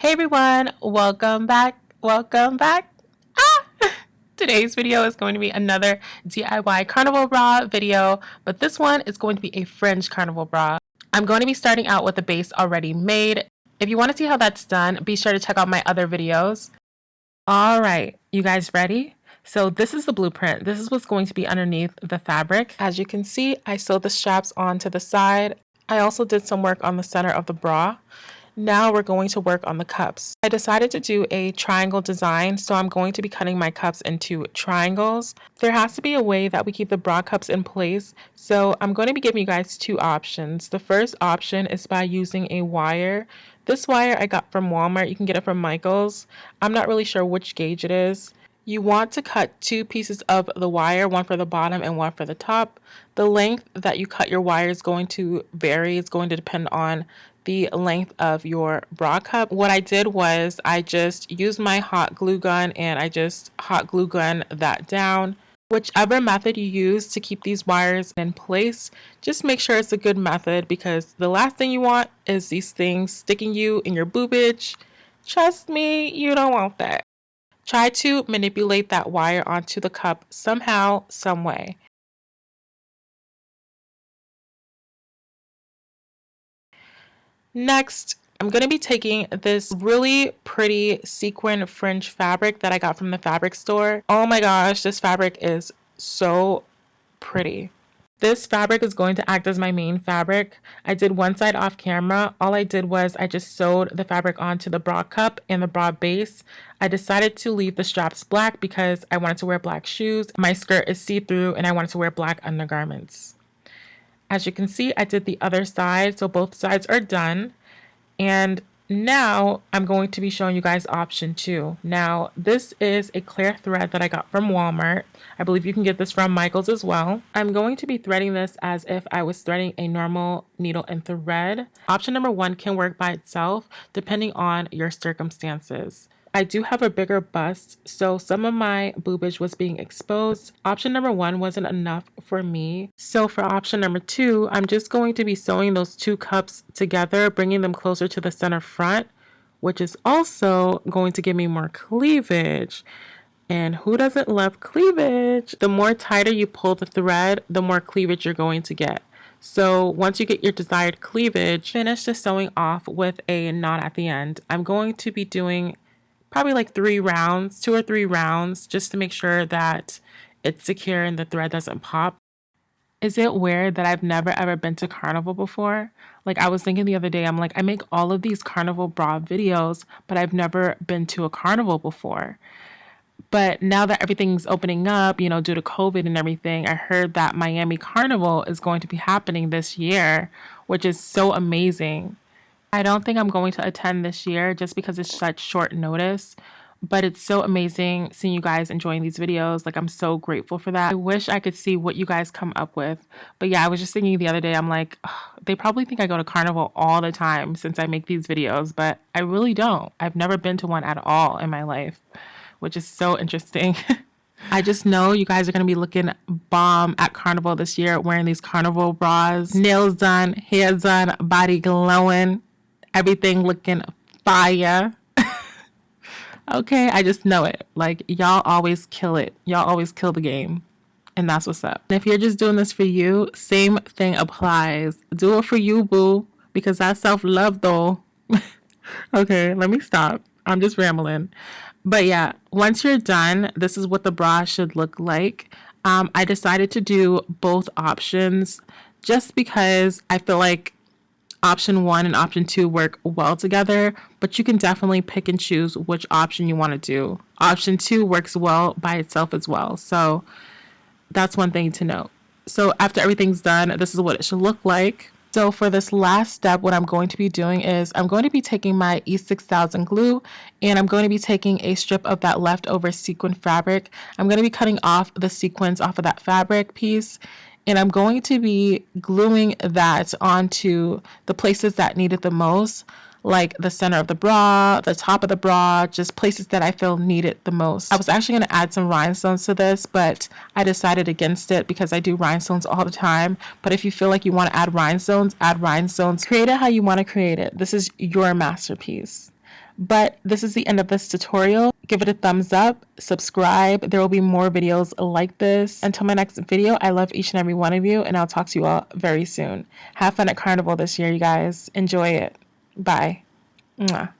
Hey everyone, welcome back. Today's video is going to be another DIY carnival bra video, but this one is going to be a fringe carnival bra. I'm going to be starting out with the base already made. If you want to see how that's done, be sure to check out my other videos. All right, you guys ready? So this is the blueprint. This is what's going to be underneath the fabric. As you can see, I sewed the straps onto the side. I also did some work on the center of the bra. Now we're going to work on the cups. I decided to do a triangle design, so I'm going to be cutting my cups into triangles. There has to be a way that we keep the bra cups in place, so I'm going to be giving you guys two options. The first option is by using a wire. This wire I got from Walmart. You can get it from Michael's. I'm not really sure which gauge it is. You want to cut two pieces of the wire, one for the bottom and one for the top. The length that you cut your wire is going to vary. It's going to depend on the length of your bra cup. What I did was I just used my hot glue gun and I just hot glue gun that down. Whichever method you use to keep these wires in place, just make sure it's a good method, because the last thing you want is these things sticking you in your boobage. Trust me, you don't want that. Try to manipulate that wire onto the cup somehow, some way. Next, I'm going to be taking this really pretty sequin fringe fabric that I got from the fabric store. Oh my gosh, this fabric is so pretty. This fabric is going to act as my main fabric. I did one side off camera. All I did was I just sewed the fabric onto the bra cup and the bra base. I decided to leave the straps black because I wanted to wear black shoes. My skirt is see-through and I wanted to wear black undergarments. As you can see, I did the other side, so both sides are done. And now I'm going to be showing you guys option 2. Now, this is a clear thread that I got from Walmart. I believe you can get this from Michael's as well. I'm going to be threading this as if I was threading a normal needle and thread. Option number 1 can work by itself depending on your circumstances. I do have a bigger bust, so some of my boobage was being exposed. Option number 1 wasn't enough for me. So for option number 2, I'm just going to be sewing those two cups together, bringing them closer to the center front, which is also going to give me more cleavage. And who doesn't love cleavage? The more tighter you pull the thread, the more cleavage you're going to get. So once you get your desired cleavage, finish the sewing off with a knot at the end. I'm going to be doing probably like 3 rounds, 2 or 3 rounds, just to make sure that it's secure and the thread doesn't pop. Is it weird that I've never ever been to Carnival before? Like, I was thinking the other day, I'm like, I make all of these carnival bra videos, but I've never been to a carnival before. But now that everything's opening up, you know, due to COVID and everything, I heard that Miami Carnival is going to be happening this year, which is so amazing. I don't think I'm going to attend this year just because it's such short notice, but it's so amazing seeing you guys enjoying these videos. Like, I'm so grateful for that. I wish I could see what you guys come up with. But yeah, I was just thinking the other day, I'm like, they probably think I go to Carnival all the time since I make these videos, but I really don't. I've never been to one at all in my life, which is so interesting. I just know you guys are going to be looking bomb at Carnival this year, wearing these carnival bras, nails done, hair done, body glowing. Everything looking fire. Okay, I just know it. Like, y'all always kill it. Y'all always kill the game. And that's what's up. And if you're just doing this for you, same thing applies. Do it for you, boo. Because that's self-love, though. Okay, let me stop. I'm just rambling. But yeah, once you're done, this is what the bra should look like. I decided to do both options just because I feel like option 1 and option 2 work well together, but you can definitely pick and choose which option you want to do. Option 2 works well by itself as well, so that's one thing to note. So after everything's done, this is what it should look like. So for this last step, what I'm going to be doing is I'm going to be taking my E6000 glue and I'm going to be taking a strip of that leftover sequin fabric. I'm going to be cutting off the sequins off of that fabric piece, and I'm going to be gluing that onto the places that need it the most, like the center of the bra, the top of the bra, just places that I feel need it the most. I was actually going to add some rhinestones to this, but I decided against it because I do rhinestones all the time. But if you feel like you want to add rhinestones, add rhinestones. Create it how you want to create it. This is your masterpiece. But this is the end of this tutorial. Give it a thumbs up, subscribe. There will be more videos like this. Until my next video, I love each and every one of you, and I'll talk to you all very soon. Have fun at Carnival this year, you guys. Enjoy it. Bye. Mwah.